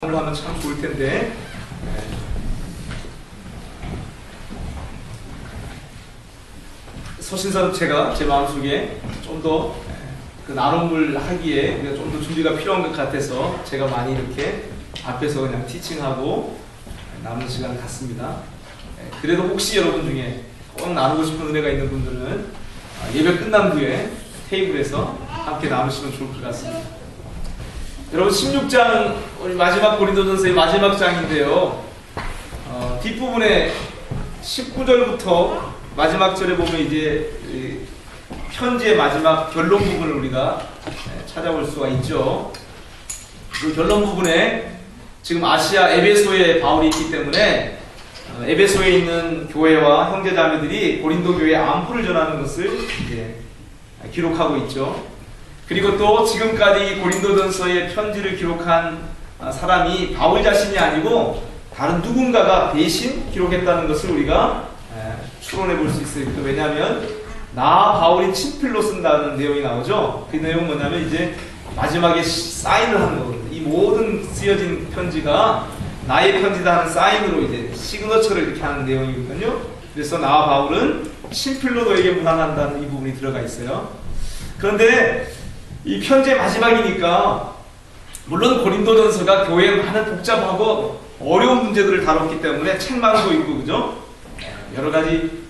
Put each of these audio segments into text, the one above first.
하면 참 좋을 텐데. 서신서 제가 제 마음속에 좀 더 그 나눔을 하기에 좀 더 준비가 필요한 것 같아서 제가 많이 이렇게 앞에서 그냥 티칭하고 남는 시간을 갖습니다. 그래도 혹시 여러분 중에 꼭 나누고 싶은 은혜가 있는 분들은 예배 끝난 후에 테이블에서 함께 나누시면 좋을 것 같습니다. 여러분 16장 우리 마지막 고린도전서의 마지막 장인데요. 뒷부분에 19절부터 마지막 절에 보면 이제 편지의 마지막 결론 부분을 우리가 찾아볼 수가 있죠. 그 결론 부분에 지금 아시아 에베소에 바울이 있기 때문에 에베소에 있는 교회와 형제자매들이 고린도 교회에 안부를 전하는 것을 이제 기록하고 있죠. 그리고 또 지금까지 고린도전서의 편지를 기록한 사람이 바울 자신이 아니고 다른 누군가가 대신 기록했다는 것을 우리가 추론해 볼 수 있어요. 왜냐하면 나 바울이 친필로 쓴다는 내용이 나오죠. 그 내용은 뭐냐면 이제 마지막에 사인을 하는 거거든요. 이 모든 쓰여진 편지가 나의 편지다 하는 사인으로 이제 시그너처를 이렇게 하는 내용이거든요. 그래서 나 바울은 친필로 너에게 문안한다는 이 부분이 들어가 있어요. 그런데 이 편지의 마지막이니까 물론 고린도전서가 교회에 많은 복잡하고 어려운 문제들을 다뤘기 때문에 책망도 있고 그죠? 여러 가지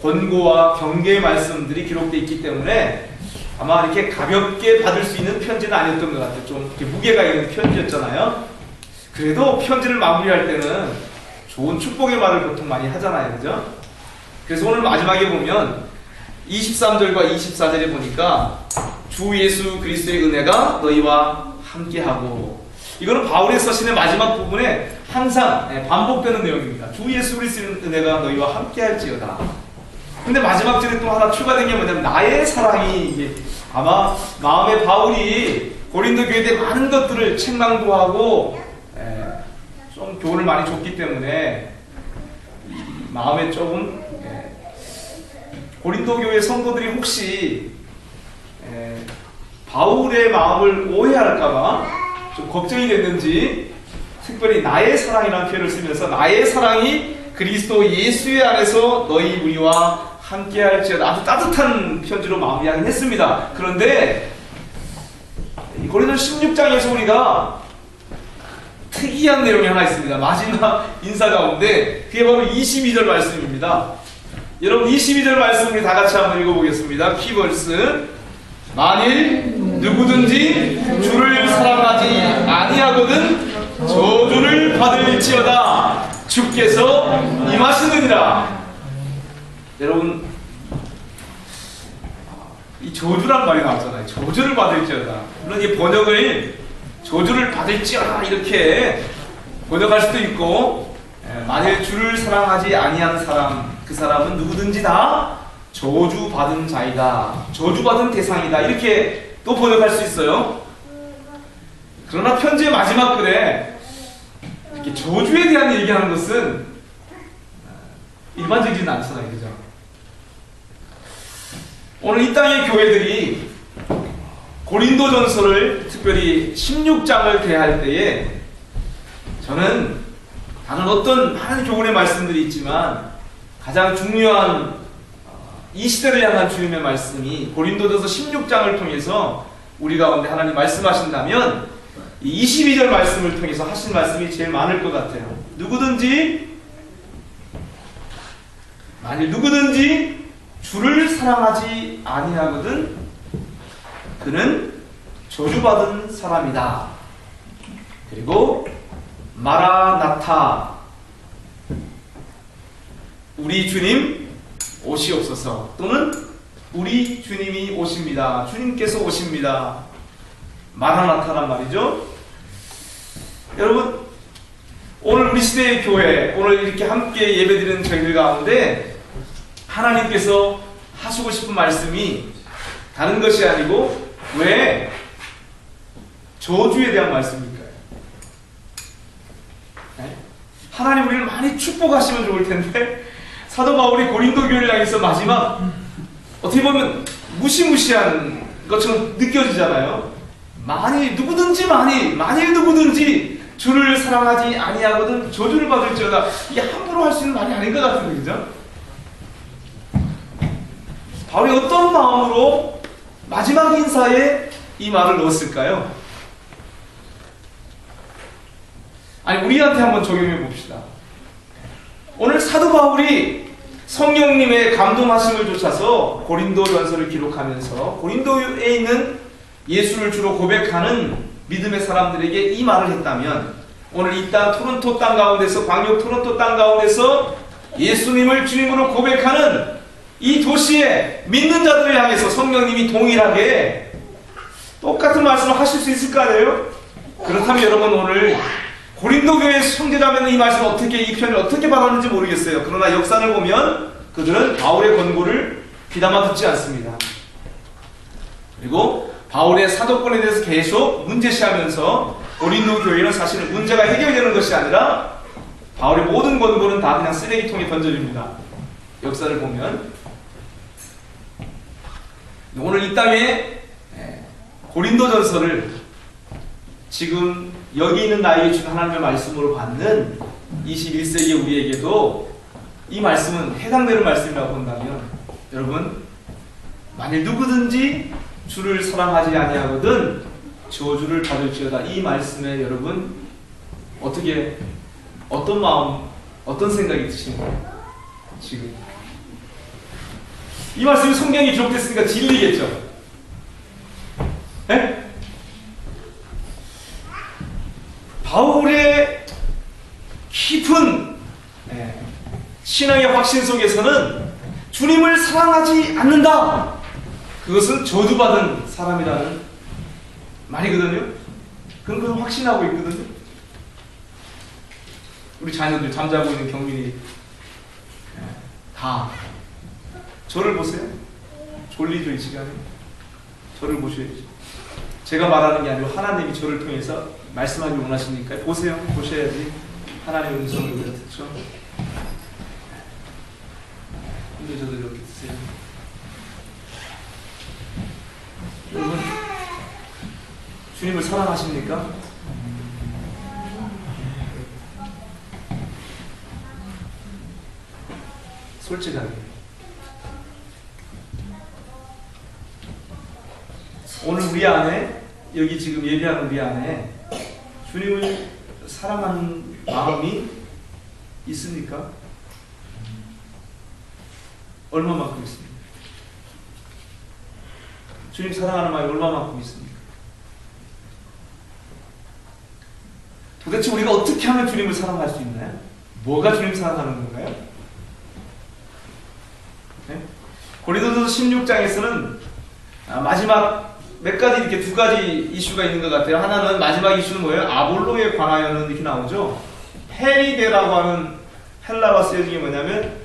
권고와 경계의 말씀들이 기록되어 있기 때문에 아마 이렇게 가볍게 받을 수 있는 편지는 아니었던 것 같아요. 좀 이렇게 무게가 있는 편지였잖아요. 그래도 편지를 마무리할 때는 좋은 축복의 말을 보통 많이 하잖아요. 그죠? 그래서 오늘 마지막에 보면 23절과 24절에 보니까 주 예수 그리스도의 은혜가 너희와 함께하고, 이거는 바울의 서신의 마지막 부분에 항상 반복되는 내용입니다. 주 예수 그리스도의 은혜가 너희와 함께할지어다. 근데 마지막 절에 또 하나 추가된 게 뭐냐면 나의 사랑이, 이게 아마 마음에 바울이 고린도 교회에 많은 것들을 책망도 하고 좀 교훈을 많이 줬기 때문에 마음에 조금 고린도 교회 성도들이 혹시 바울의 마음을 오해할까봐 좀 걱정이 됐는지 특별히 나의 사랑이라는 표현을 쓰면서 나의 사랑이 그리스도 예수의 안에서 너희 우리와 함께할지어다, 아주 따뜻한 편지로 마무리하긴 했습니다. 그런데 고린도 16장에서 우리가 특이한 내용이 하나 있습니다. 마지막 인사 가운데 그게 바로 22절 말씀입니다. 여러분 22절 말씀 우리 다 같이 한번 읽어보겠습니다. 키버스. 만일 누구든지 주를 사랑하지 아니하거든 저주를 받을지어다. 주께서 임하시느니라. 여러분 이 저주란 말이 나왔잖아요. 저주를 받을지어다. 물론 이 번역을 저주를 받을지어다 이렇게 번역할 수도 있고, 만일 주를 사랑하지 아니한 사람, 그 사람은 누구든지 다 저주받은 자이다, 저주받은 대상이다, 이렇게 또 번역할 수 있어요. 그러나 편지의 마지막 글에 이렇게 저주에 대한 얘기하는 것은 일반적이지는 않잖아요. 그죠? 오늘 이 땅의 교회들이 고린도전서를 특별히 16장을 대할 때에 저는 다른 어떤 많은 교훈의 말씀들이 있지만 가장 중요한 이 시대를 향한 주님의 말씀이 고린도전서 16장을 통해서 우리 가운데 하나님 말씀하신다면 이 22절 말씀을 통해서 하신 말씀이 제일 많을 것 같아요. 만일 누구든지 주를 사랑하지 아니하거든 그는 저주받은 사람이다. 그리고 마라나타, 우리 주님 오시옵소서, 또는 우리 주님이 오십니다. 주님께서 오십니다. 마라나타란 말이죠. 여러분 오늘 우리 시대의 교회, 오늘 이렇게 함께 예배드리는 저희들 가운데 하나님께서 하시고 싶은 말씀이 다른 것이 아니고 왜 저주에 대한 말씀일까요? 하나님 우리를 많이 축복하시면 좋을 텐데 사도 바울이 고린도 교회를 향해서 마지막 어떻게 보면 무시무시한 것처럼 느껴지잖아요. 만일 누구든지 주를 사랑하지 아니하거든 저주를 받을지어다. 이게 함부로 할 수 있는 말이 아닌 것 같은데, 그죠? 바울이 어떤 마음으로 마지막 인사에 이 말을 넣었을까요? 아니, 우리한테 한번 적용해 봅시다. 오늘 사도 바울이 성령님의 감동하심을 쫓아서 고린도전서를 기록하면서 고린도에 있는 예수를 주로 고백하는 믿음의 사람들에게 이 말을 했다면, 오늘 이 땅 토론토 땅 가운데서, 광역 토론토 땅 가운데서 예수님을 주님으로 고백하는 이 도시에 믿는 자들을 향해서 성령님이 동일하게 똑같은 말씀을 하실 수 있을 거 아니에요? 그렇다면 여러분, 오늘 고린도 교회 형제자매는 이 말씀을 어떻게, 이 편을 어떻게 받았는지 모르겠어요. 그러나 역사를 보면 그들은 바울의 권고를 귀담아 듣지 않습니다. 그리고 바울의 사도권에 대해서 계속 문제시하면서 고린도 교회는 사실은 문제가 해결되는 것이 아니라 바울의 모든 권고는 다 그냥 쓰레기통에 던져집니다. 역사를 보면. 오늘 이 땅에 고린도전서를 지금 여기 있는 나에게 준 하나님의 말씀으로 받는 21세기 우리에게도 이 말씀은 해당되는 말씀이라고 본다면, 여러분, 만일 누구든지 주를 사랑하지 아니하거든 저주를 받을지어다. 이 말씀에 여러분 어떻게, 어떤 마음, 어떤 생각이 드시는가요? 지금 이 말씀이 성경에 기록됐으니까 진리겠죠? 네? 바울의 깊은 신앙의 확신 속에서는 주님을 사랑하지 않는다, 그것은 저주받은 사람이라는 말이거든요. 그건 확신하고 있거든요. 우리 자녀들 잠자고 있는 경민이 다 저를 보세요. 졸리죠, 이 시간에? 저를 보셔야죠. 제가 말하는 게 아니고 하나님이 저를 통해서 말씀하기 원하시니까 보세요. 보셔야지 하나님의 음성을 우리가 듣죠. 근데 저도 이렇게 드세요. 여러분, 주님을 사랑하십니까? 솔직하게. 오늘 우리 안에, 여기 지금 예배하는 우리 안에 주님을 사랑하는 마음이 있습니까? 얼마만큼 있습니까? 주님 사랑하는 마음이 얼마만큼 있습니까? 도대체 우리가 어떻게 하면 주님을 사랑할 수 있나요? 뭐가 주님 사랑하는 건가요? 네? 고린도전서 16장에서는 마지막 몇 가지, 이렇게 두 가지 이슈가 있는 것 같아요. 하나는, 마지막 이슈는 뭐예요? 아볼로에 관하여는 이렇게 나오죠. 페리데라고 하는 헬라어 쓰여진 게 뭐냐면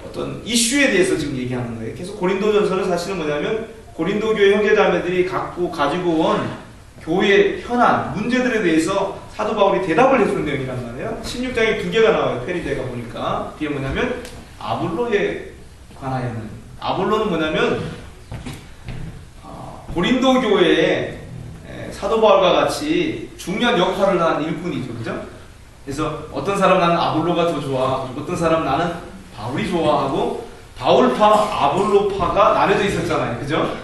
어떤 이슈에 대해서 지금 얘기하는 거예요. 계속 고린도전서는 사실은 뭐냐면 고린도 교회 형제자매들이 가지고 온 교회의 현안, 문제들에 대해서 사도 바울이 대답을 해주는 내용이란 말이에요. 16장에 두 개가 나와요. 페리데가 보니까. 그게 뭐냐면 아볼로에 관하여는, 아볼로는 뭐냐면 고린도 교회에 사도 바울과 같이 중요한 역할을 한 일꾼이죠, 그죠? 그래서 어떤 사람 나는 아볼로가 더 좋아, 어떤 사람 나는 바울이 좋아하고, 바울파, 아볼로파가 나눠져 있었잖아요, 그죠?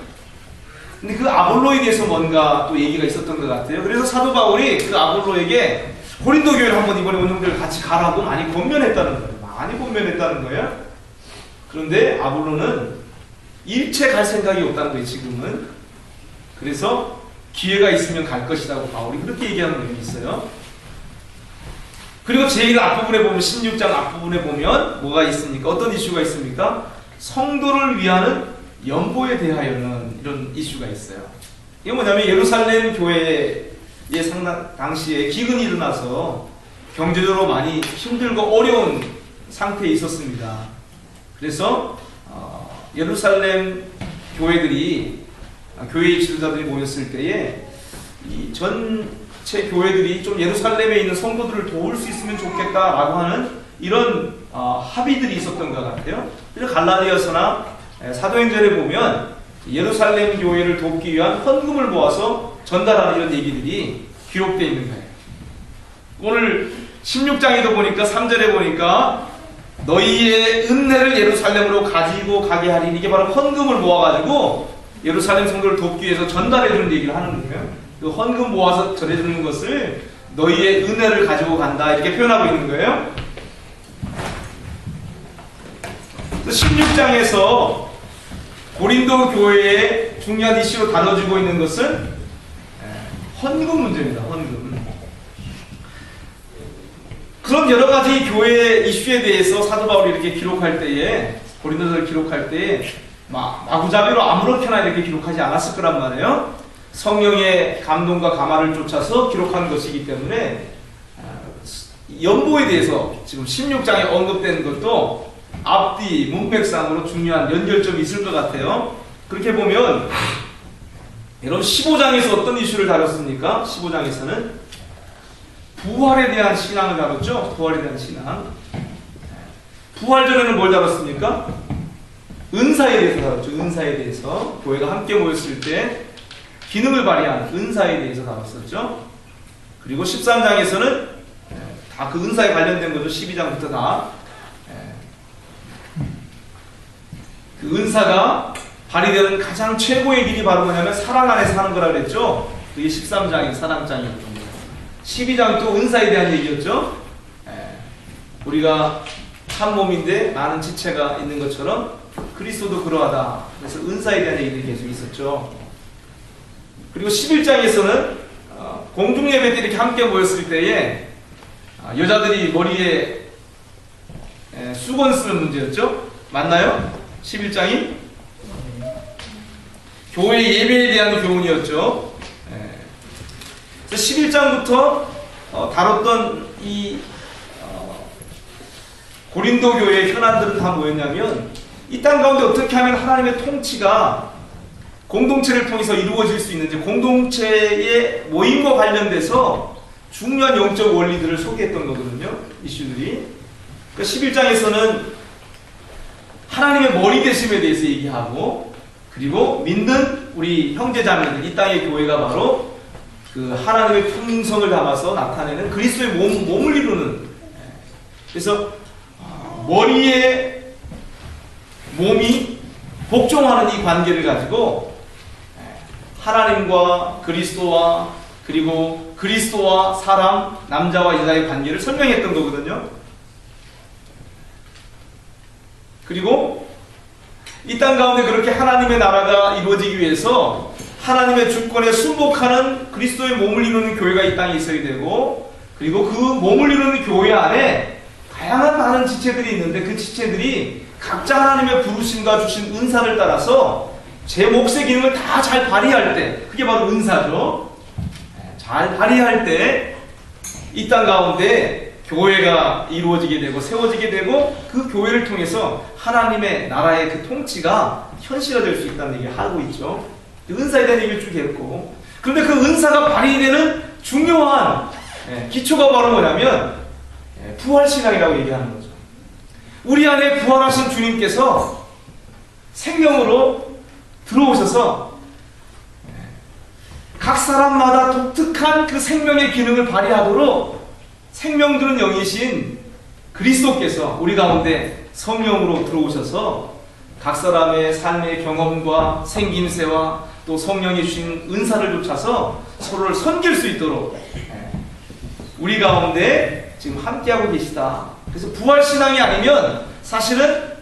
근데 그 아볼로에 대해서 뭔가 또 얘기가 있었던 것 같아요. 그래서 사도 바울이 그 아볼로에게 고린도 교회를 한번 이번에 원정대를 같이 가라고 많이 권면했다는 거예요. 많이 권면했다는 거예요. 그런데 아볼로는 일체 갈 생각이 없다는 거예요, 지금은. 그래서 기회가 있으면 갈 것이라고 바울이 그렇게 얘기하는 내용이 있어요. 그리고 제일 앞부분에 보면, 16장 앞부분에 보면 뭐가 있습니까? 어떤 이슈가 있습니까? 성도를 위하는 연보에 대하여는 이런 이슈가 있어요. 이게 뭐냐면 예루살렘 교회에 당시에 기근이 일어나서 경제적으로 많이 힘들고 어려운 상태에 있었습니다. 그래서 예루살렘 교회들이, 교회의 지도자들이 모였을 때에 이 전체 교회들이 좀 예루살렘에 있는 성도들을 도울 수 있으면 좋겠다라고 하는 이런 합의들이 있었던 것 같아요. 그래서 갈라디아서나 사도행전에 보면 예루살렘 교회를 돕기 위한 헌금을 모아서 전달하는 이런 얘기들이 기록되어 있는 거예요. 오늘 16장에도 보니까 3절에 보니까 너희의 은혜를 예루살렘으로 가지고 가게 하리니, 이게 바로 헌금을 모아가지고 예루살렘 성도를 돕기 위해서 전달해주는 얘기를 하는 거예요. 그 헌금 모아서 전해주는 것을 너희의 은혜를 가지고 간다, 이렇게 표현하고 있는 거예요. 16장에서 고린도 교회의 중요한 이슈로 다뤄지고 있는 것은 헌금 문제입니다. 헌금. 그런 여러 가지 교회 이슈에 대해서 사도 바울이 이렇게 기록할 때에, 고린도서를 기록할 때에 마구잡이로 아무렇게나 이렇게 기록하지 않았을 거란 말이에요. 성령의 감동과 감화를 쫓아서 기록한 것이기 때문에 연보에 대해서 지금 16장에 언급된 것도 앞뒤 문맥상으로 중요한 연결점이 있을 것 같아요. 그렇게 보면 여러분 15장에서 어떤 이슈를 다뤘습니까? 15장에서는 부활에 대한 신앙을 다뤘죠. 부활에 대한 신앙. 부활 전에는 뭘 다뤘습니까? 은사에 대해서 다뤘죠. 은사에 대해서. 교회가 함께 모였을 때 기능을 발휘하는 은사에 대해서 다뤘었죠. 그리고 13장에서는 다 그 은사에 관련된 거죠. 12장부터 다. 그 은사가 발휘되는 가장 최고의 길이 바로 뭐냐면 사랑 안에 사는 거라 그랬죠. 그게 13장이 사랑장이었던 거예요. 12장이 또 은사에 대한 얘기였죠. 우리가 한 몸인데 많은 지체가 있는 것처럼 그리스도도 그러하다. 그래서 은사에 대한 얘기들이 계속 있었죠. 그리고 11장에서는 공중예배 때 이렇게 함께 모였을 때에 여자들이 머리에 수건 쓰는 문제였죠. 맞나요? 11장이 교회 예배에 대한 교훈이었죠. 그래서 11장부터 다뤘던 이 고린도 교회의 현안들은 다 뭐였냐면, 이 땅 가운데 어떻게 하면 하나님의 통치가 공동체를 통해서 이루어질 수 있는지, 공동체의 모임과 관련돼서 중요한 영적 원리들을 소개했던 거거든요. 이슈들이. 그러니까 11장에서는 하나님의 머리 되심에 대해서 얘기하고, 그리고 믿는 우리 형제자매들, 이 땅의 교회가 바로 그 하나님의 풍성을 담아서 나타내는 그리스도의 몸을 이루는, 그래서 머리에 몸이 복종하는 이 관계를 가지고 하나님과 그리스도와, 그리고 그리스도와 사람, 남자와 여자의 관계를 설명했던 거거든요. 그리고 이 땅 가운데 그렇게 하나님의 나라가 이루어지기 위해서 하나님의 주권에 순복하는 그리스도의 몸을 이루는 교회가 이 땅에 있어야 되고, 그리고 그 몸을 이루는 교회 안에 다양한 많은 지체들이 있는데, 그 지체들이 각자 하나님의 부르심과 주신 은사를 따라서 제 몫의 기능을 다 잘 발휘할 때, 그게 바로 은사죠. 잘 발휘할 때 이 땅 가운데 교회가 이루어지게 되고 세워지게 되고, 그 교회를 통해서 하나님의 나라의 그 통치가 현실화될 수 있다는 얘기를 하고 있죠. 은사에 대한 얘기를 쭉 했고, 그런데 그 은사가 발휘되는 중요한 기초가 바로 뭐냐면 부활신앙이라고 얘기하는 거죠. 우리 안에 부활하신 주님께서 생명으로 들어오셔서 각 사람마다 독특한 그 생명의 기능을 발휘하도록 생명들은 영이신 그리스도께서 우리 가운데 성령으로 들어오셔서 각 사람의 삶의 경험과 생김새와 또 성령이 주신 은사를 쫓아서 서로를 섬길 수 있도록 우리 가운데 지금 함께하고 계시다. 그래서 부활신앙이 아니면 사실은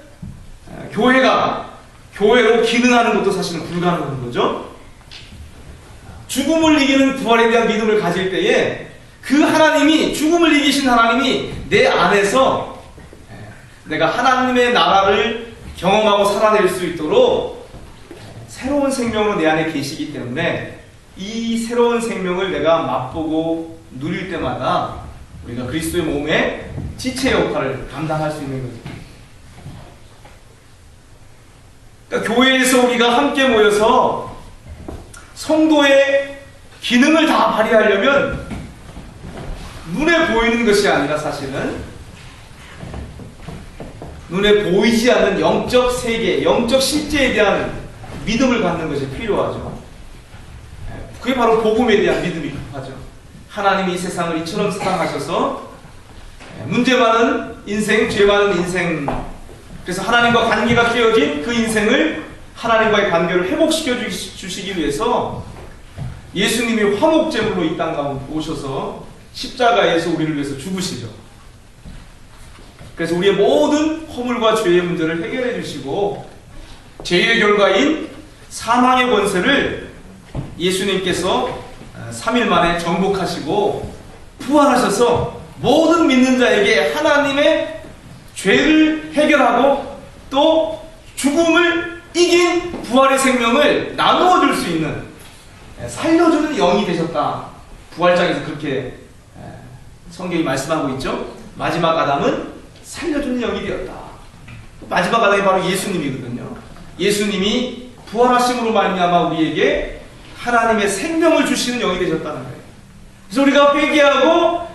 교회가 교회로 기능하는 것도 사실은 불가능한 거죠. 죽음을 이기는 부활에 대한 믿음을 가질 때에 그 하나님이, 죽음을 이기신 하나님이 내 안에서 내가 하나님의 나라를 경험하고 살아낼 수 있도록 새로운 생명으로 내 안에 계시기 때문에 이 새로운 생명을 내가 맛보고 누릴 때마다 우리가 그리스도의 몸의 지체 역할을 감당할 수 있는 거죠. 그러니까 교회에서 우리가 함께 모여서 성도의 기능을 다 발휘하려면 눈에 보이는 것이 아니라 사실은 눈에 보이지 않는 영적 세계, 영적 실제에 대한 믿음을 갖는 것이 필요하죠. 그게 바로 복음에 대한 믿음이 하죠. 하나님이 이 세상을 이처럼 사랑하셔서 문제 많은 인생, 죄 많은 인생, 그래서 하나님과 관계가 깨어진 그 인생을 하나님과의 관계를 회복시켜 주시기 위해서 예수님이 화목제물로 이 땅 가운데 오셔서 십자가에서 우리를 위해서 죽으시죠. 그래서 우리의 모든 허물과 죄의 문제를 해결해 주시고 죄의 결과인 사망의 권세를 예수님께서 3일 만에 정복하시고 부활하셔서 모든 믿는 자에게 하나님의 죄를 해결하고 또 죽음을 이긴 부활의 생명을 나누어 줄 수 있는 살려주는 영이 되셨다. 부활장에서 그렇게 성경이 말씀하고 있죠. 마지막 아담은 살려주는 영이 되었다. 마지막 아담이 바로 예수님이거든요. 예수님이 부활하심으로 말미암아 우리에게 하나님의 생명을 주시는 영이 되셨다는 거예요. 그래서 우리가 회개하고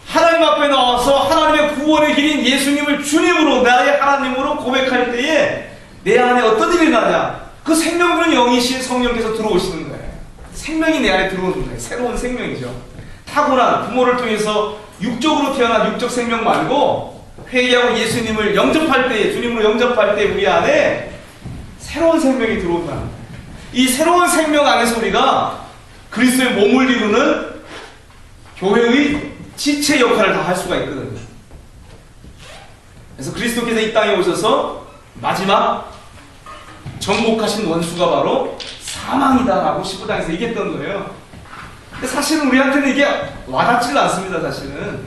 하나님 앞에 나와서 하나님의 구원의 길인 예수님을 주님으로 나의 하나님으로 고백할 때에 내 안에 어떤 일이 나냐? 그 생명 주는 영이신 성령께서 들어오시는 거예요. 생명이 내 안에 들어오는 거예요. 새로운 생명이죠. 타고난 부모를 통해서 육적으로 태어난 육적 생명 말고 회개하고 예수님을 영접할 때에, 주님으로 영접할 때 우리 안에 새로운 생명이 들어온다는 거예요. 이 새로운 생명 안에서 우리가 그리스도의 몸을 이루는 교회의 지체 역할을 다 할 수가 있거든요. 그래서 그리스도께서 이 땅에 오셔서 마지막 정복하신 원수가 바로 사망이다라고 15장에서 얘기했던 거예요. 근데 사실은 우리한테는 이게 와닿지는 않습니다. 사실은.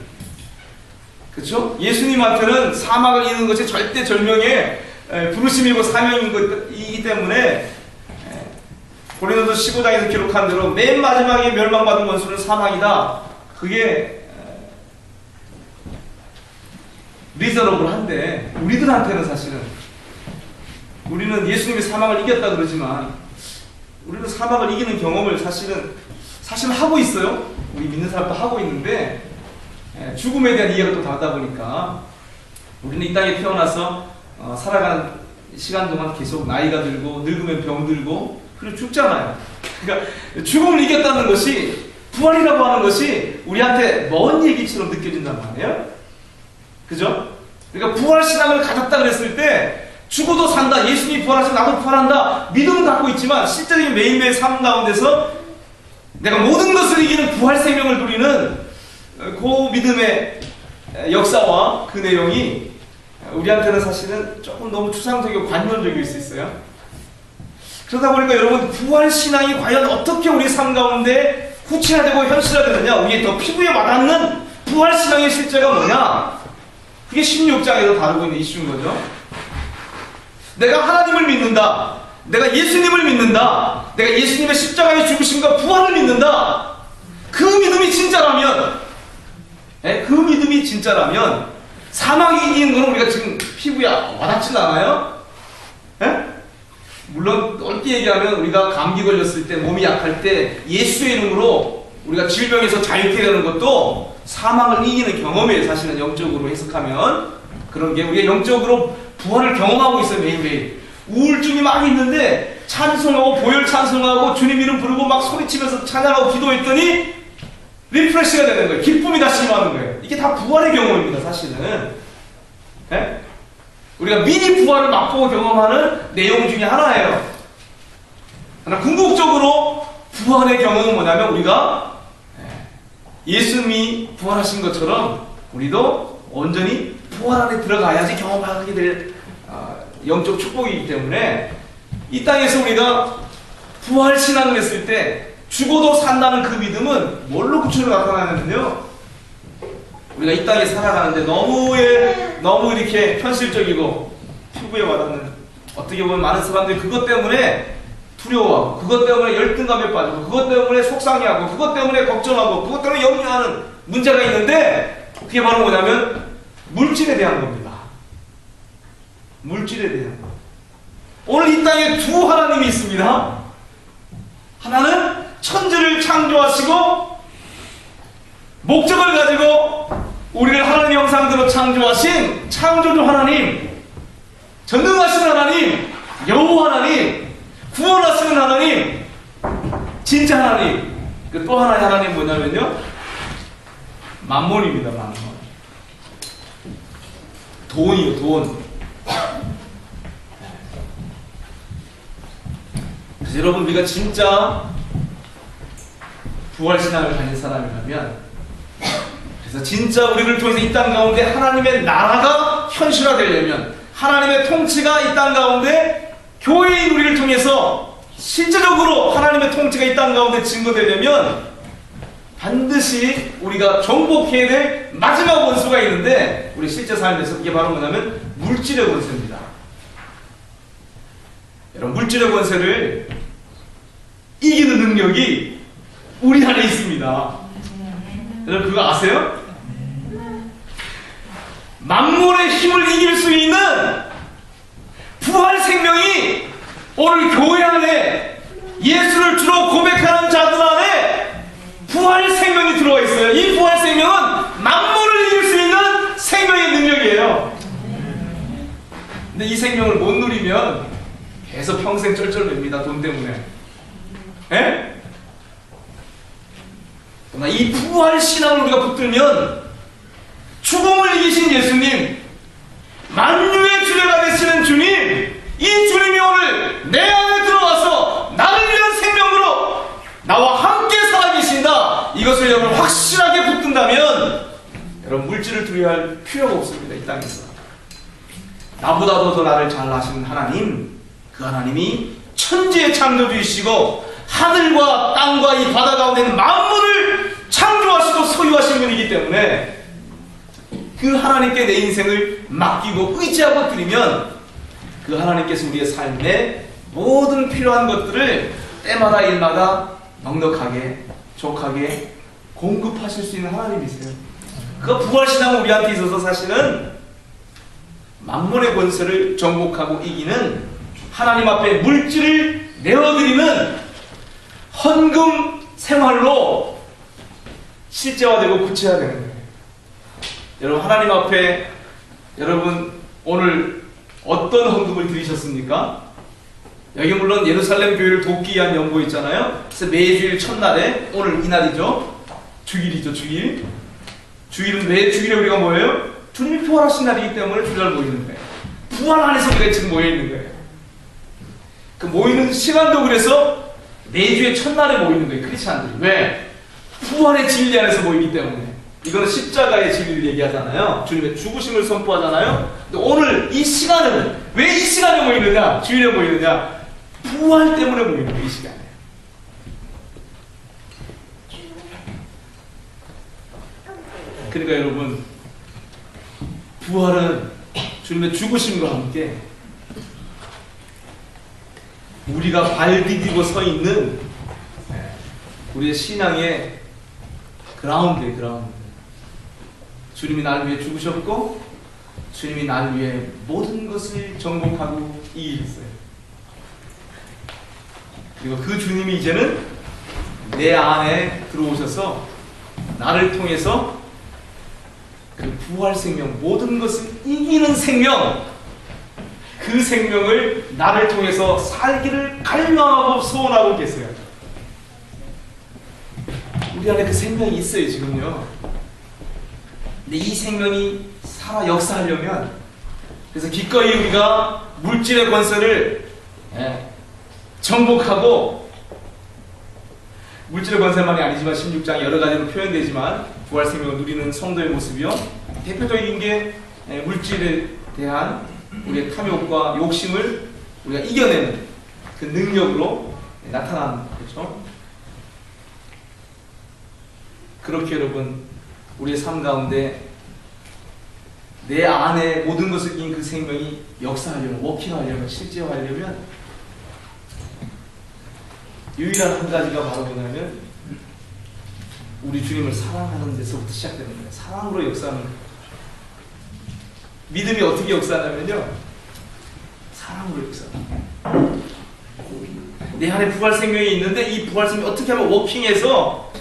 그렇죠? 예수님한테는 사망을 이기는 것이 절대절명의 부르심이고 사명이기 때문에 고린도서 15장에서 기록한 대로 맨 마지막에 멸망받은 원수는 사망이다. 그게 리저너블한데 우리들한테는 사실은 우리는 예수님이 사망을 이겼다 그러지만 우리는 사망을 이기는 경험을 사실은 하고 있어요. 우리 믿는 사람도 하고 있는데 죽음에 대한 이해가 또 다르다 보니까 우리는 이 땅에 태어나서 살아가는 시간 동안 계속 나이가 들고 늙으면 병 들고 그리고 죽잖아요. 그러니까 죽음을 이겼다는 것이 부활이라고 하는 것이 우리한테 먼 얘기처럼 느껴진단 말이에요. 그죠? 그러니까 부활신앙을 가졌다 그랬을 때 죽어도 산다. 예수님이 부활하시면 나도 부활한다. 믿음은 갖고 있지만 실제적인 매일매일 삶 가운데서 내가 모든 것을 이기는 부활 생명을 누리는 그 믿음의 역사와 그 내용이 우리한테는 사실은 조금 너무 추상적이고 관념적일 수 있어요. 그러다 보니까 여러분 부활신앙이 과연 어떻게 우리 삶 가운데 구체화되고 현실화되느냐, 우리의 더 피부에 와닿는 부활신앙의 실제가 뭐냐, 그게 16장에서 다루고 있는 이슈인 거죠. 내가 하나님을 믿는다, 내가 예수님을 믿는다, 내가 예수님의 십자가의 죽으심과 부활을 믿는다. 그 믿음이 진짜라면, 그 믿음이 진짜라면 사망이 이기는 건 우리가 지금 피부에 와닿진 않아요? 물론 넓게 얘기하면 우리가 감기 걸렸을 때, 몸이 약할 때 예수의 이름으로 우리가 질병에서 자유케 되는 것도 사망을 이기는 경험이에요. 사실은 영적으로 해석하면 그런 게 우리가 영적으로 부활을 경험하고 있어요. 매일매일 우울증이 막 있는데 찬송하고 보혈 찬송하고 주님 이름 부르고 막 소리치면서 찬양하고 기도했더니 리프레시가 되는 거예요. 기쁨이 다시 임하는 거예요. 이게 다 부활의 경험입니다. 사실은 우리가 미리 부활을 맛보고 경험하는 내용 중에 하나예요. 그러나 궁극적으로 부활의 경험은 뭐냐면 우리가 예수님이 부활하신 것처럼 우리도 온전히 부활 안에 들어가야지 경험하게 될 영적 축복이기 때문에 이 땅에서 우리가 부활 신앙을 했을 때 죽어도 산다는 그 믿음은 뭘로 구체로 나타나냐면요, 우리가 이 땅에 살아가는데 너무 이렇게 현실적이고 피부에 와닿는, 어떻게 보면 많은 사람들이 그것 때문에 두려워하고, 그것 때문에 열등감에 빠지고, 그것 때문에 속상해하고, 그것 때문에 걱정하고, 그것 때문에 염려하는 문제가 있는데, 그게 바로 뭐냐면 물질에 대한 겁니다. 물질에 대한 것. 오늘 이 땅에 두 하나님이 있습니다. 하나는 천지를 창조하시고 목적을 가지고 우리를 하나님의 형상대로 창조하신 창조주 하나님, 전능하신 하나님, 여호와 하나님, 구원하시는 하나님, 진짜 하나님. 그 또 하나의 하나님 뭐냐면요, 만몬입니다. 만몬. 돈이요, 돈. 그래서 여러분, 우리가 진짜 부활신앙을 가진 사람이라면, 그래서 진짜 우리를 통해서 이 땅 가운데 하나님의 나라가 현실화되려면, 하나님의 통치가 이 땅 가운데 교회인 우리를 통해서 실제적으로 하나님의 통치가 이 땅 가운데 증거되려면 반드시 우리가 정복해야 될 마지막 원수가 있는데, 우리 실제 삶에서 이게 바로 뭐냐면 물질의 권세입니다. 여러분, 물질의 권세를 이기는 능력이 우리 안에 있습니다. 여러분, 그거 아세요? 만몬의 힘을 이길 수 있는 부활 생명이 오늘 교회 안에, 예수를 주로 고백하는 자들 안에 부활 생명이 들어와 있어요. 이 부활 생명은 만몬을 이길 수 있는 생명의 능력이에요. 근데 이 생명을 못 누리면 계속 평생 쩔쩔맵니다. 돈 때문에. 예? 그러나 이 부활 신앙을 우리가 붙들면 죽음을 이기신 예수님, 만유의 주례가 되시는 주님, 이 주님이 오늘 내 안에 들어와서 나를 위한 생명으로 나와 함께 살아계신다. 이것을 여러분 확실하게 붙든다면 여러분, 물질을 두려워할 필요가 없습니다. 이 땅에서 나보다도 더 나를 잘 아시는 하나님, 그 하나님이 천지의 창조주이시고 하늘과 땅과 이 바다 가운데 있는 만물을 창조하시고 소유하신 분이기 때문에 그 하나님께 내 인생을 맡기고 의지하고 드리면 그 하나님께서 우리의 삶에 모든 필요한 것들을 때마다 일마다 넉넉하게 족하게 공급하실 수 있는 하나님이세요. 그 부활신앙은 우리한테 있어서 사실은 만몬의 권세를 정복하고 이기는, 하나님 앞에 물질을 내어드리는 헌금 생활로 실제화되고 구체화되는 거예요. 여러분, 하나님 앞에 여러분 오늘 어떤 헌금을 드리셨습니까? 여기 물론 예루살렘 교회를 돕기 위한 연고 있잖아요. 그래서 매주일 첫날에, 오늘 이날이죠, 주일이죠. 주일은 왜 주일에 우리가 뭐예요? 주님이 부활하신 날이기 때문에 주일날 모이는 거예요. 부활 안에서 우리가 지금 모여있는 거예요. 그 모이는 시간도 그래서 매주의 첫날에 모이는 거예요. 크리스찬들이. 왜? 부활의 진리 안에서 모이기 때문에. 이거는 십자가의 진리를 얘기하잖아요. 주님의 죽으심을 선포하잖아요. 근데 오늘 이 시간은 왜 이 시간에 모이느냐? 주일에 모이느냐? 부활 때문에 모이는 거예요. 이 시간에. 그러니까 여러분, 부활은 주님의 죽으심과 함께 우리가 발 디디고 서 있는 우리의 신앙의 그라운드예요. 그라운드. 주님이 나를 위해 죽으셨고 주님이 나를 위해 모든 것을 정복하고 이기셨어요. 그리고 그 주님이 이제는 내 안에 들어오셔서 나를 통해서 그 부활 생명, 모든 것을 이기는 생명, 그 생명을 나를 통해서 살기를 갈망하고 소원하고 계세요. 우리 안에 그 생명이 있어요, 지금요. 근데 이 생명이 살아 역사하려면, 그래서 기꺼이 우리가 물질의 권세를 정복하고, 물질의 권세만이 아니지만 16장에 여러 가지로 표현되지만 부활 생명을 누리는 성도의 모습이요, 대표적인 게 물질에 대한 우리의 탐욕과 욕심을 우리가 이겨내는 그 능력으로 나타나는 거죠. 그렇게 여러분, 우리의 삶 가운데 내 안에 모든 것을 이긴 그 생명이 역사하려면, 워킹하려면, 실제화하려면 유일한 한 가지가 바로 뭐냐면 우리 주님을 사랑하는 데서부터 시작되는 거예요. 사랑으로 역사하는 거예요. 믿음이 어떻게 역사하냐면요, 사랑으로 역사합니다. 내 안에 부활 생명이 있는데 이 부활 생명이 어떻게 하면 워킹해서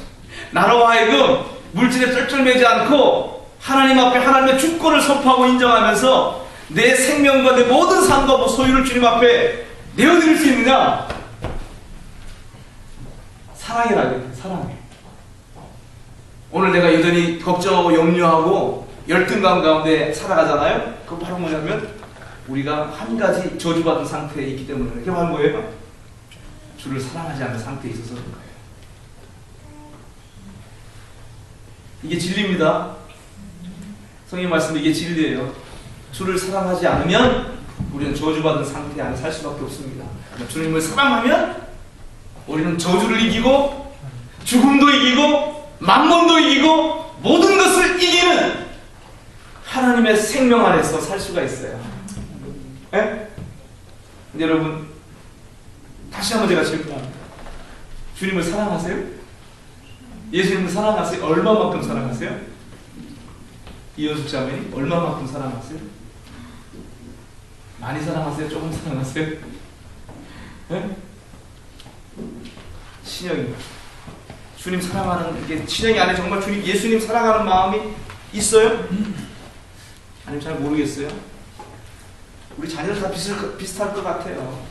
나로 하여금 물질에 쩔쩔매지 않고 하나님 앞에 하나님의 주권을 선포하고 인정하면서 내 생명과 내 모든 삶과 소유를 주님 앞에 내어드릴 수 있느냐? 사랑이라 그래요. 사랑해. 오늘 내가 여전히 걱정하고 염려하고 열등감 가운데 살아가잖아요. 그거 바로 뭐냐면 우리가 한 가지 저주받은 상태에 있기 때문에. 그게 바로 뭐예요? 주를 사랑하지 않는 상태에 있어서 그런 거예요. 이게 진리입니다. 성경 말씀 이게 진리예요. 주를 사랑하지 않으면 우리는 저주받은 상태 안에 살 수밖에 없습니다. 주님을 사랑하면 우리는 저주를 이기고 죽음도 이기고 만몬도 이기고 모든 것을 이기는 하나님의 생명 안에서 살 수가 있어요. 네? 근데 여러분 다시 한번 제가 질문합니다. 주님을 사랑하세요? 예수님을 사랑하세요? 얼마만큼 사랑하세요? 이현숙 자매님 얼마만큼 사랑하세요? 많이 사랑하세요? 조금 사랑하세요? 네? 신령입니다. 주님 사랑하는 게 신령이 안에 정말 주님 예수님 사랑하는 마음이 있어요? 아니면 잘 모르겠어요? 우리 자녀들 다 비슷할 것 같아요.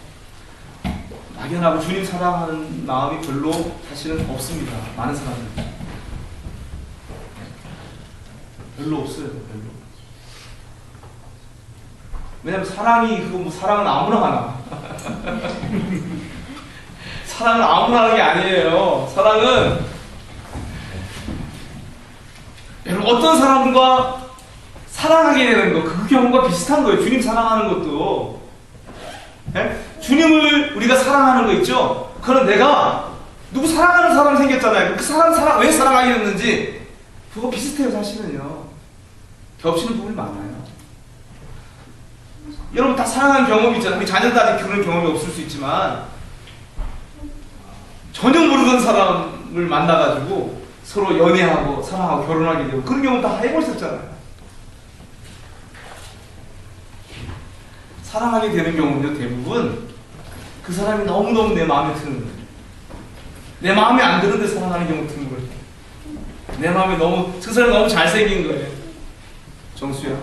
막연하고 주님 사랑하는 마음이 별로 사실은 없습니다. 많은 사람들 별로 없어요. 별로. 왜냐면 사랑이 그거 뭐 사랑은 아무나 하나. 사랑은 아무나 하는 게 아니에요. 사랑은 여러분 어떤 사람과 사랑하게 되는 거 그 경우가 비슷한 거예요. 주님 사랑하는 것도. 네? 주님을 우리가 사랑하는 거 있죠? 그건 내가 누구 사랑하는 사람 생겼잖아요. 그 사람 왜 사랑하게 됐는지 그거 비슷해요. 사실은요. 겹치는 부분이 많아요. 여러분 다 사랑한 경험이 있잖아요. 우리 자녀들 아직 그런 경험이 없을 수 있지만 전혀 모르던 사람을 만나가지고 서로 연애하고 사랑하고 결혼하게 되고 그런 경우 다 해보셨잖아요. 사랑하게 되는 경우는요, 대부분 그 사람이 너무너무 내 마음에 드는 거예요. 내 마음에 안 드는데 사랑하는 경우 드는 거예요. 내 마음에 그 사람이 너무 잘생긴 거예요. 정수야,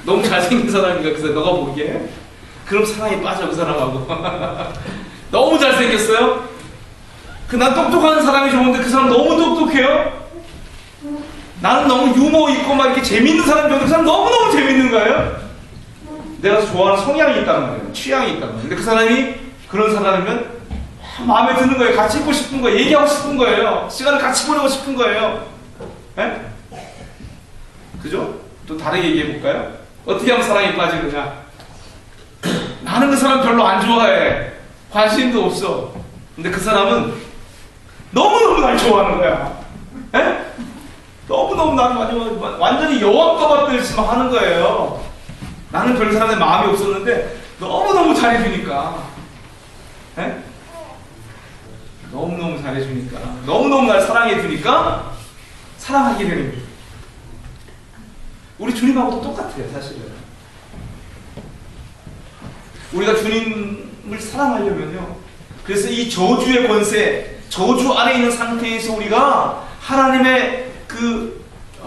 너무 잘생긴 사람이니까 그래서 너가 보기에 그럼 사랑에 빠져 그 사람하고. 너무 잘생겼어요? 난 똑똑한 사람이 좋은데 그 사람 너무 똑똑해요? 나는 너무 유머 있고 막 이렇게 재밌는 사람이 좋은데 그 사람 너무너무 재밌는 거예요? 내가 좋아하는 성향이 있단 말이에요. 취향이 있단 말이에요. 근데 그 사람이 그런 사람이면 마음에 드는 거예요. 같이 있고 싶은 거예요. 얘기하고 싶은 거예요. 시간을 같이 보내고 싶은 거예요. 네? 그죠? 또 다르게 얘기해 볼까요? 어떻게 하면 사랑에 빠지느냐? 나는 그 사람 별로 안 좋아해. 관심도 없어. 근데 그 사람은 너무너무 날 좋아하는 거야. 네? 너무너무 나를 완전히 여왕과 받듯이 하는 거예요. 나는 별 사람의 마음이 없었는데 너무너무 잘해주니까. 네? 너무너무 잘해주니까. 너무너무 날 사랑해주니까 사랑하게 되는 거예요. 우리 주님하고도 똑같아요. 사실은. 우리가 주님을 사랑하려면요. 그래서 이 저주의 권세, 저주 안에 있는 상태에서 우리가 하나님의 그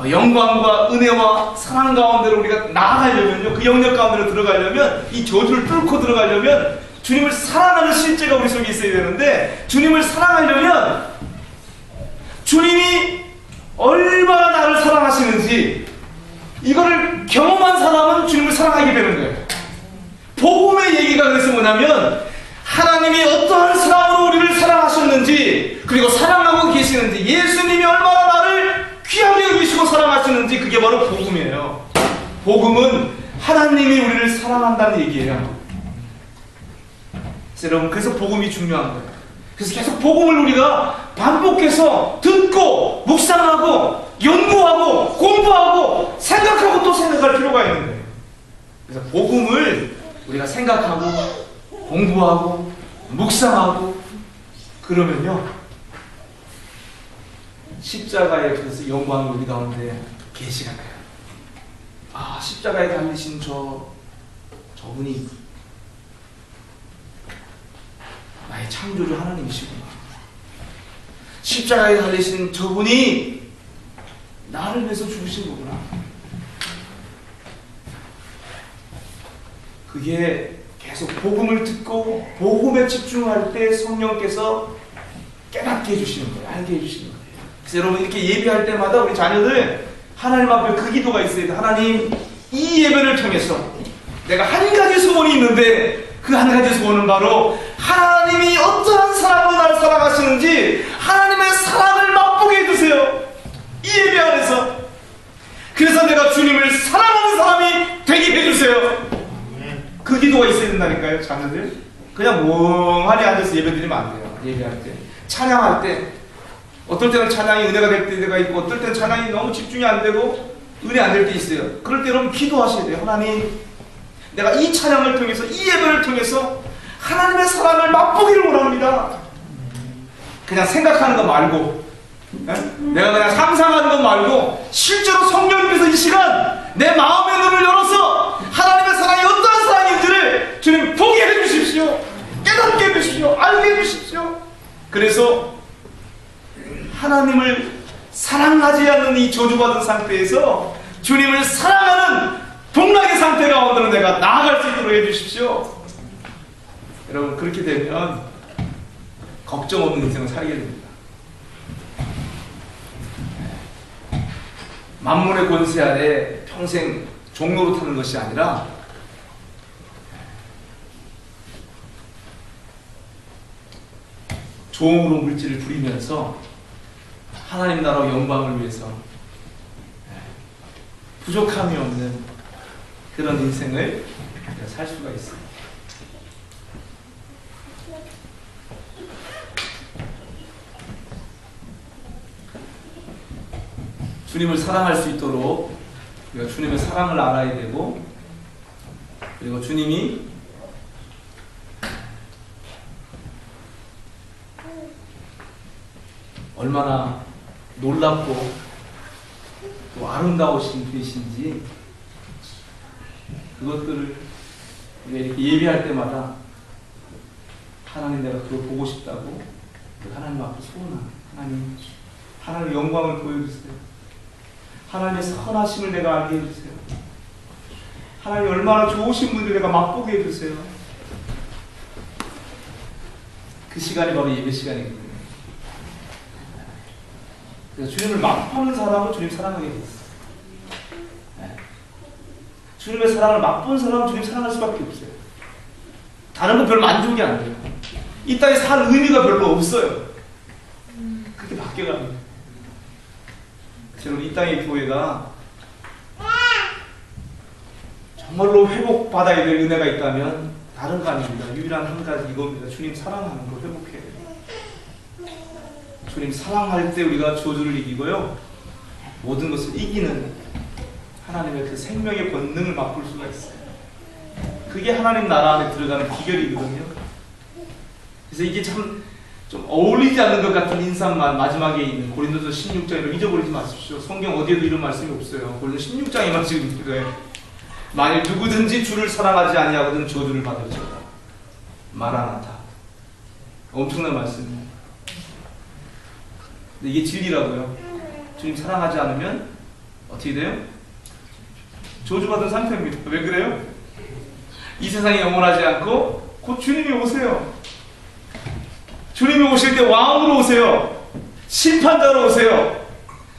영광과 은혜와 사랑 가운데로 우리가 나아가려면요, 그 영역 가운데로 들어가려면, 이 저주를 뚫고 들어가려면 주님을 사랑하는 실제가 우리 속에 있어야 되는데, 주님을 사랑하려면 주님이 얼마나 나를 사랑하시는지 이거를 경험한 사람은 주님을 사랑하게 되는 거예요. 복음의 얘기가 그래서 뭐냐면 하나님이 어떠한 사랑으로 우리를 사랑하셨는지, 그리고 사랑하고 계시는지, 예수님이 얼마나 나를 귀하게 여기시고 사랑하시는지, 그게 바로 복음이에요. 복음은 하나님이 우리를 사랑한다는 얘기예요. 여러분, 그래서 복음이 중요한 거예요. 그래서 계속 복음을 우리가 반복해서 듣고 묵상하고 연구하고 공부하고 생각하고 또 생각할 필요가 있는 거예요. 그래서 복음을 우리가 생각하고 공부하고 묵상하고 그러면요, 십자가에 그래서 영광이 우리 가운데 계시가 돼요. 아, 십자가에 달리신 저분이 나의 창조주 하나님이시구나. 십자가에 달리신 저분이 나를 위해서 죽으신 거구나. 그게 계속 복음을 듣고 복음에 집중할 때 성령께서 알게 해주시는 거예요. 알게 해주시는 거예요. 그래서 여러분 이렇게 예배할 때마다 우리 자녀들 하나님 앞에 그 기도가 있어야 돼요. 하나님, 이 예배를 통해서 내가 한 가지 소원이 있는데 그 한 가지 소원은 바로 하나님이 어떠한 사랑으로 나를 사랑하시는지 하나님의 사랑을 맛보게 해주세요. 이 예배 안에서. 그래서 내가 주님을 사랑하는 사람이 되게 해주세요. 그 기도가 있어야 된다니까요, 자녀들. 그냥 멍하니 앉아서 예배 드리면 안 돼요. 예배할 때, 찬양할 때, 어떨 때는 찬양이 은혜가 될 때가 있고, 어떨 때는 찬양이 너무 집중이 안 되고 은혜 안 될 때 있어요. 그럴 때 여러분 기도하셔야 돼요. 하나님, 내가 이 찬양을 통해서, 이 예배를 통해서 하나님의 사랑을 맛보기를 원합니다. 그냥 생각하는 거 말고, 내가 그냥 상상하는 것 말고 실제로 성령님께서 이 시간 내 마음의 눈을 열어서 하나님의 사랑이 어떠한 사랑인지를 주님 보게 해주십시오. 깨닫게 해주십시오. 알게 해주십시오. 그래서 하나님을 사랑하지 않는 이 저주받은 상태에서 주님을 사랑하는 복락의 상태 가운데로 내가 나아갈 수 있도록 해주십시오. 여러분, 그렇게 되면 걱정 없는 인생을 살게 됩니다. 만물의 권세 아래 평생 종로로 타는 것이 아니라 종으로 물질을 부리면서 하나님 나라 영광을 위해서 부족함이 없는 그런 인생을 살 수가 있습니다. 주님을 사랑할 수 있도록 우리가 주님의 사랑을 알아야 되고, 그리고 주님이 얼마나 놀랍고 또 아름다우신 분이신지 그것들을 우리가 이렇게 예배할 때마다 하나님, 내가 그걸 보고 싶다고 하나님 앞에 소원합니다. 하나님, 하나님의 영광을 보여주세요. 하나님의 선하심을 내가 알게 해주세요. 하나님 얼마나 좋으신 분들 내가 맛보게 해주세요. 그 시간이 바로 예배 시간이거든요. 그래서 주님을 맛보는 사람은 주님 사랑하게 돼 있어요. 주님의 사랑을 맛본 사람은 주님 사랑할 수밖에 없어요. 다른 건 별로 만족이 안 돼요. 이 땅에 살 의미가 별로 없어요. 그렇게 바뀌어갑니다. 여러분, 이 땅의 교회가 정말로 회복받아야 될 은혜가 있다면 다른 거 아닙니다. 유일한 한 가지 이겁니다. 주님 사랑하는 거 회복해야 돼요. 주님 사랑할 때 우리가 저주를 이기고요, 모든 것을 이기는 하나님의 그 생명의 권능을 맛볼 수가 있어요. 그게 하나님 나라 안에 들어가는 비결이거든요. 그래서 이게 참 좀 어울리지 않는 것 같은 인상만 마지막에 있는 고린도서 16장을 잊어버리지 마십시오. 성경 어디에도 이런 말씀이 없어요. 고린도서 16장에만 지금 있어요. 만일 누구든지 주를 사랑하지 아니하거든 저주를 받을지어다. 마라나타. 엄청난 말씀입니다. 근데 이게 진리라고요. 주님 사랑하지 않으면 어떻게 돼요? 저주받은 상태입니다. 왜 그래요? 이 세상이 영원하지 않고 곧 주님이 오세요. 주님이 오실 때 왕으로 오세요. 심판자로 오세요.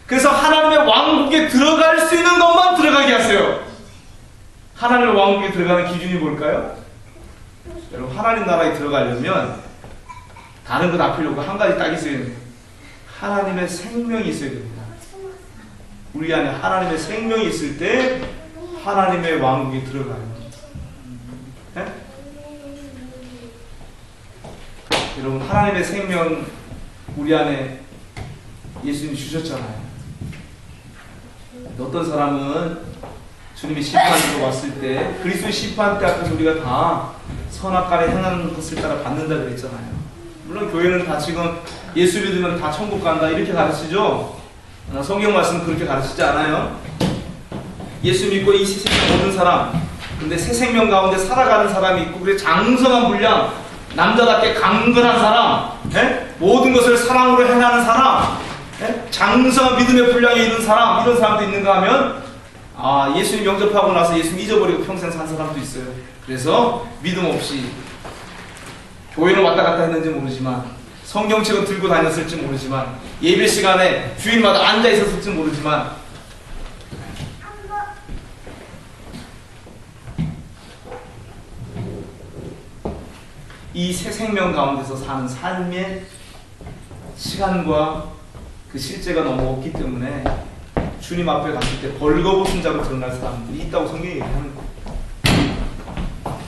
그래서 하나님의 왕국에 들어갈 수 있는 것만 들어가게 하세요. 하나님의 왕국에 들어가는 기준이 뭘까요? 여러분, 하나님 나라에 들어가려면 다른 거 다 필요 없고 한 가지 딱 있어야 됩니다. 하나님의 생명이 있어야 됩니다. 우리 안에 하나님의 생명이 있을 때 하나님의 왕국에 들어가요. 네? 여러분, 하나님의 생명 우리 안에 예수님이 주셨잖아요. 어떤 사람은 주님이 심판으로 왔을 때 그리스도의 심판 때 앞에서 우리가 다 선악간에 행하는 것을 따라 받는다 그랬잖아요. 물론 교회는 다 지금 예수 믿으면 다 천국 간다 이렇게 가르치죠. 성경 말씀은 그렇게 가르치지 않아요. 예수 믿고 이 세상에 모든 사람, 근데 새 생명 가운데 살아가는 사람이 있고, 그래 장성한 분량, 남자답게 강건한 사람, 모든 것을 사랑으로 행하는 사람, 장성한 믿음의 분량에 있는 사람, 이런 사람도 있는가 하면 예수님 영접하고 나서 예수님 잊어버리고 평생 산 사람도 있어요. 그래서 믿음 없이 교회는 왔다 갔다 했는지 모르지만 성경책을 들고 다녔을지 모르지만, 예배 시간에 주일마다 앉아 있었을지 모르지만, 이 새 생명 가운데서 사는 삶의 시간과 그 실제가 너무 없기 때문에 주님 앞에 갔을 때 벌거벗은 자로 드러날 사람들이 있다고 성경이 얘기하는 거예요.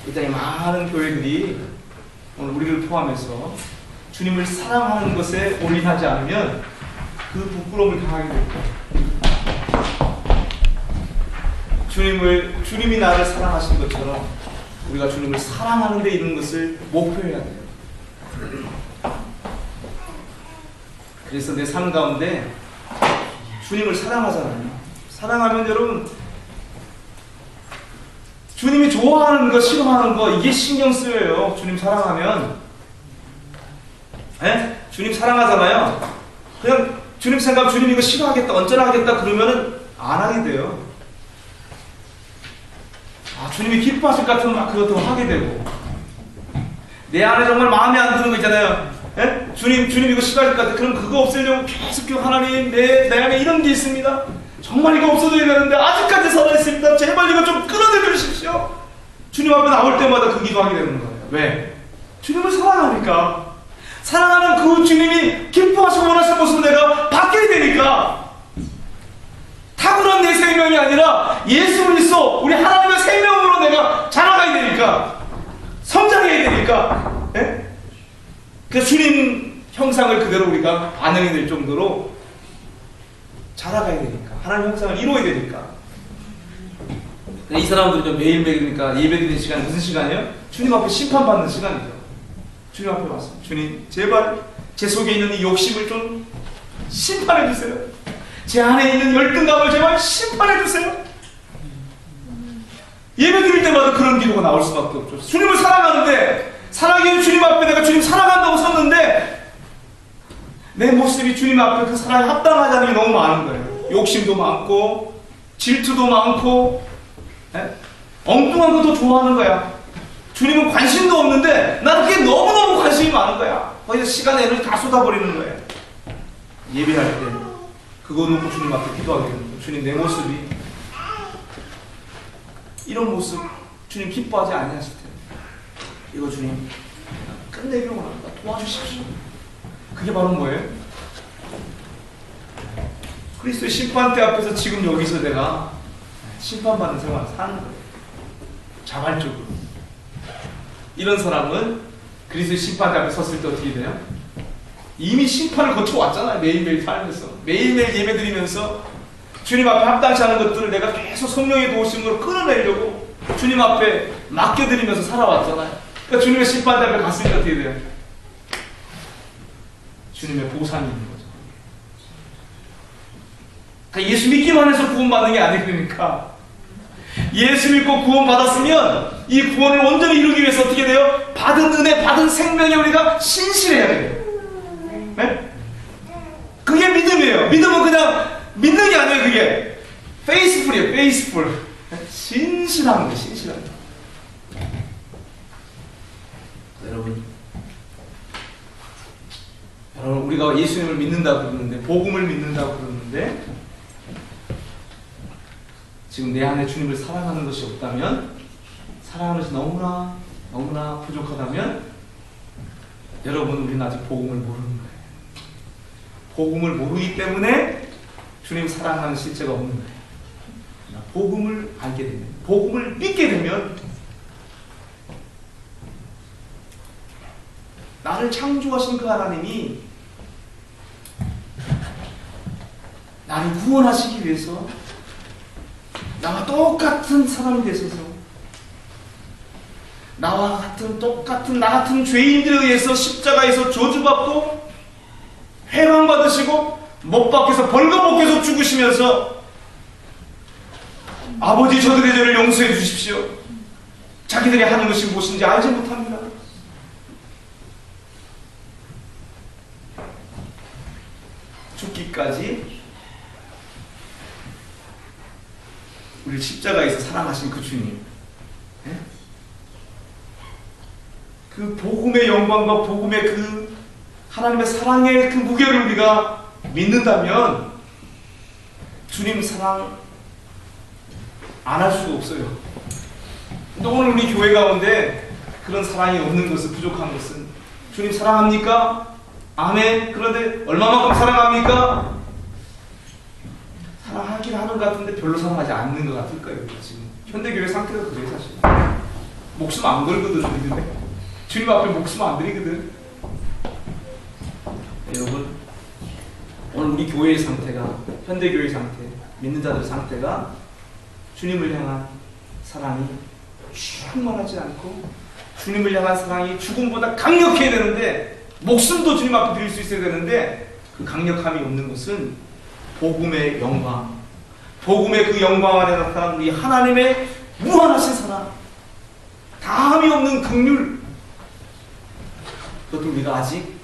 일단 이 많은 교회들이 오늘 우리를 포함해서 주님을 사랑하는 것에 올인하지 않으면 그 부끄러움을 당하게 될 거예요. 주님이 나를 사랑하신 것처럼 우리가 주님을 사랑하는 데 있는 것을 목표해야 돼요. 그래서 내 삶 가운데 주님을 사랑하잖아요. 사랑하면 여러분, 주님이 좋아하는 거, 싫어하는 거, 이게 신경 쓰여요. 주님 사랑하면. 에? 주님 사랑하잖아요. 그냥 주님 생각하면 주님 이거 싫어하겠다, 언짢아하겠다 그러면은 안 하게 돼요. 아, 주님이 기뻐하실 것 같으면 막 그것도 하게 되고. 내 안에 정말 마음에 안 드는 거 있잖아요. 에? 주님 이거 싫어할 것 같아. 그럼 그거 없애려고 계속 하나님, 내 안에 이런 게 있습니다. 정말 이거 없어져야 되는데 아직까지 살아있습니다. 제발 이거 좀 끌어내 주십시오. 주님 앞에 나올 때마다 그 기도하게 되는 거예요. 왜? 주님을 사랑하니까. 사랑하는 그 주님이 기뻐하시고 원하시는 모습을 내가 바뀌어야 되니까. 탁월한 내 생명이 아니라 예수 그리스도 우리 하나님의 생명으로 내가 자라가야 되니까. 성장해야 되니까. 에? 그 주님 형상을 그대로 우리가 반영이 될 정도로 자라가야 되니까. 하나님 형상을 이루어야 되니까. 이 사람들은 매일매일이니까 예배드리는 시간이 무슨 시간이에요? 주님 앞에 심판받는 시간이죠. 주님 앞에 와서 주님 제발 제 속에 있는 이 욕심을 좀 심판해 주세요. 제 안에 있는 열등감을 제발 심판해 주세요. 예배드릴 때마다 그런 기도가 나올 수밖에 없죠. 주님을 사랑하는데, 사랑하기는 주님 앞에 내가 주님 사랑한다고 섰는데 내 모습이 주님 앞에 그 사랑에 합당하지 않은 게 너무 많은 거예요. 욕심도 많고 질투도 많고 엉뚱한 것도 좋아하는 거야. 주님은 관심도 없는데 나는 그게 너무너무 관심이 많은 거야. 거기서 시간 에너지 다 쏟아버리는 거예요. 예배할 때 그거 놓고 주님 앞에 기도하게 되는 거예요. 주님, 내 모습이 이런 모습 주님 기뻐하지 아니하실 텐데 이거 주님 끝내기로 원합니다. 도와주십시오. 그게 바로 뭐예요? 그리스도의 심판대 앞에서 지금 여기서 내가 심판받는 생활을 사는 거예요. 자발적으로. 이런 사람은 그리스도의 심판대 앞에 섰을 때 어떻게 돼요? 이미 심판을 거쳐왔잖아요. 매일매일 살면서. 매일매일 예배드리면서 주님 앞에 합당치 않은 것들을 내가 계속 성령의 도우심으로 끌어내려고 주님 앞에 맡겨드리면서 살아왔잖아요. 그러니까 주님의 심판대 앞에 갔으니까 어떻게 돼요? 주님의 보상이 있는 거죠. 그러니까 예수 믿기만 해서 구원받는 게 아니니까. 예수 믿고 구원받았으면 이 구원을 온전히 이루기 위해서 어떻게 돼요? 받은 은혜, 받은 생명에 우리가 신실해야 돼요. 네? 그게 믿음이에요. 믿음은 그냥 믿는 게 아니에요. 그게 faithful이에요. faithful. 신실한 거예요. 신실한 거. 여러분, 우리가 예수님을 믿는다고 그러는데, 복음을 믿는다고 그러는데, 지금 내 안에 주님을 사랑하는 것이 없다면, 사랑하는 것이 너무나 부족하다면, 여러분, 우리는 아직 복음을 모르는 거예요. 복음을 모르기 때문에 주님 사랑하는 실제가 없는 거예요. 복음을 알게 되면, 복음을 믿게 되면, 나를 창조하신 그 하나님이 나를 구원하시기 위해서 나와 똑같은 사람이 되셔서 나와 같은 똑같은 나 같은 죄인들에 의해서 십자가에서 저주받고 회방받으시고 못 박혀서 벌거벗겨서 죽으시면서 아버지 저들의 죄를 용서해 주십시오. 자기들이 하는 것이 무엇인지 알지 못합니다. 죽기까지 우리 십자가에서 사랑하신 그 주님, 그 복음의 영광과 복음의 그 하나님의 사랑의 그 무게를 우리가 믿는다면 주님 사랑 안 할 수가 없어요. 근데 오늘 우리 교회 가운데 그런 사랑이 없는 것은, 부족한 것은, 주님 사랑합니까? 아멘. 그런데 얼마만큼 사랑합니까? 사랑하긴 하는 것 같은데 별로 사랑하지 않는 것 같을까요? 지금 현대교회 상태가 그래요. 사실 목숨 안 걸거든 우리들. 주님 앞에 목숨 안 드리거든. 여러분, 오늘 우리 교회의 상태가, 현대교회의 상태, 믿는 자들의 상태가 주님을 향한 사랑이 충만하지 않고 주님을 향한 사랑이 죽음보다 강력해야 되는데, 목숨도 주님 앞에 드릴 수 있어야 되는데 그 강력함이 없는 것은 복음의 영광, 복음의 그 영광 안에 나타난 우리 하나님의 무한하신 사랑, 다함이 없는 긍휼, 그것도 우리가 아직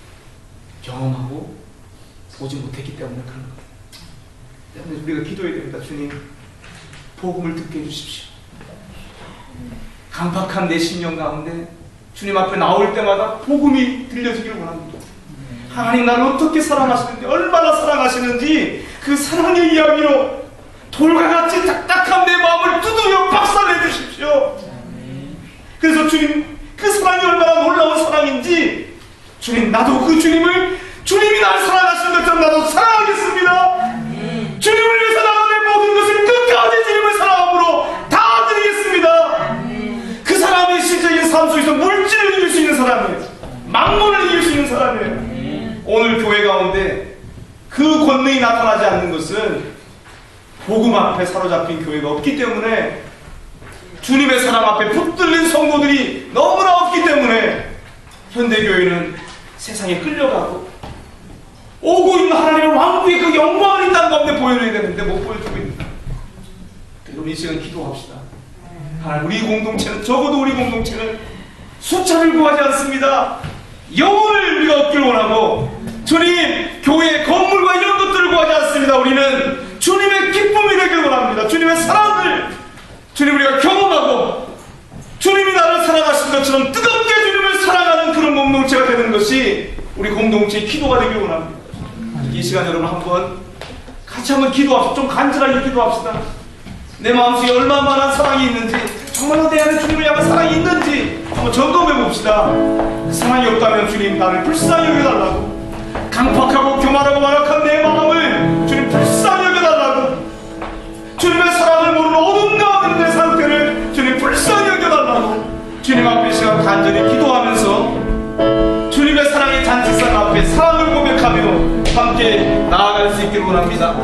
경험하고 보지 못했기 때문에 그런 거예요. 때문에 우리가 기도해야 됩니다. 주님, 복음을 듣게 해주십시오. 강팍한 내 심령 가운데 주님 앞에 나올 때마다 복음이 들려지기를 원합니다. 하나님 나를 어떻게 사랑하시는지, 얼마나 사랑하시는지 그 사랑의 이야기로 돌과 같이 딱딱한 내 마음을 두드려 박살내 주십시오. 그래서 주님, 그 사랑이 얼마나 놀라운 사랑인지, 주님, 나도 그 주님이 나를 사랑하신 것처럼 나도 사랑하겠습니다. 주님을 위해서 나도 내 모든 것을 끝까지 주님을 사랑함으로 다 드리겠습니다. 그 사람이 실제적인 삶 속에서 물질을 이길 수 있는 사람이에요. 막론을 이길 수 있는 사람이에요. 오늘 교회 가운데 그 권능이 나타나지 않는 것은 복음 앞에 사로잡힌 교회가 없기 때문에, 주님의 사랑 앞에 붙들린 성도들이 너무나 없기 때문에 현대교회는 세상에 끌려가고 오고 있는 하나님의 왕국의 그 영광을 이 땅 가운데 보여줘야 되는데 못 보여주고 있습니다. 여러분, 이 시간 기도합시다. 하나님, 우리 공동체는, 적어도 우리 공동체는 숫자를 구하지 않습니다. 영혼을 우리가 얻기를 원하고, 주님, 교회 건물과 이런 것들을 구하지 않습니다. 우리는 주님의 기쁨이 되기를 원합니다. 주님의 사랑을, 주님, 우리가 경험하고 주님이 나를 사랑하신 것처럼 뜨겁게 주님을 사랑하는 그런 공동체가 되는 것이 우리 공동체의 기도가 되기를 원합니다. 이 시간 여러분 같이 한번 기도합시다. 좀 간절하게 기도합시다. 내 마음속에 얼마나 사랑이 있는지, 정말로 내 안에 주님을 향한 사랑이 있는지 한번 점검해 봅시다. 그 사랑이 없다면 주님, 나를 불쌍히 여겨달라고, 강팍하고 교만하고 완악한 내 마음을 주님 불쌍히 여겨달라고, 주님의 사랑을 모르는 어둠 가운데 내 상태를 주님 불쌍히 여겨달라고 주님 앞에 이 시간 간절히 기도하면서 주님의 사랑의 잔치상 앞에 사랑을 고백하며 함께 나아갈 수 있기를 원합니다.